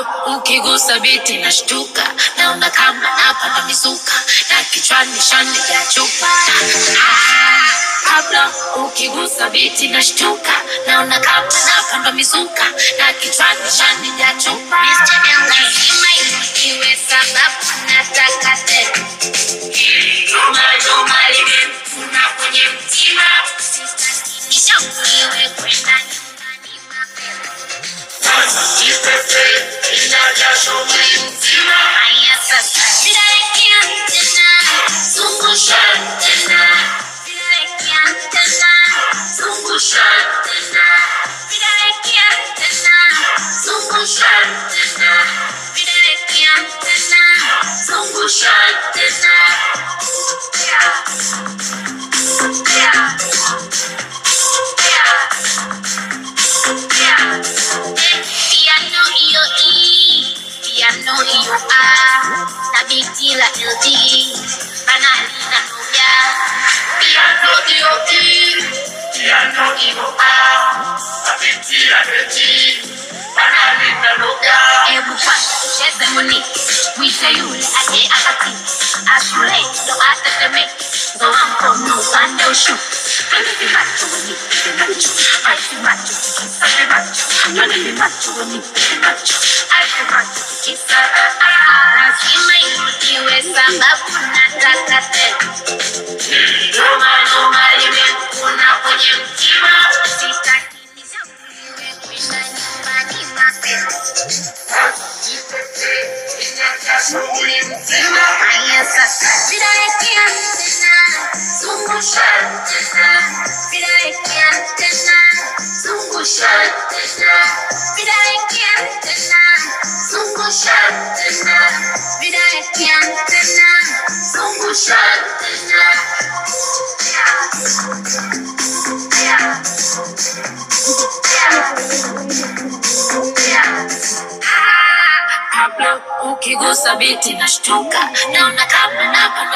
Pablo, ukigusa biti nashtuka, naona kama napanda mizuka, na kichwani shani ya chupa. Pablo, ukigusa biti nashtuka, naona kama napanda mizuka, na kichwani shani ya chupa. Mr. L lazima iwe sababu nataka tena. Juma limemfuna kwenye mtima, nishauriwe kwenda nyumbani mapema. Jipepe, inajasho mzima. Haya sasa, vidarekia tena, zungusha tena. Vidarekia tena, zungusha tena. Vidarekia tena, zungusha tena. Vidarekia tena, zungusha tena. Piano iyo E, piano iyo A, na biti la LD, banali na nubya. Piano iyo E, piano iyo A, na biti la LD, banali na nubya. Ebu kwa tucheze moniki, mwite yule aje akati, ashule ndo ateteme, ndo mkono upande ushu. Baby macho when you be macho, I feel macho to kiss the macho. Baby macho when you be macho, I feel macho to kiss the lazima iwe sababu nataka tena. Juma limemfuna kwenye mtima, sitaki nishauriwe kwenda nyumbani mapema. Jipepe, inajasho mzima. Haya sasa, vidarekia tena, zungusha tena. Vidarekia tena, zungusha tena. Vidarekia tena, zungusha tena. Vidarekia tena, zungusha tena. Pablo, ukigusa biti nashtuka, naona kama napanda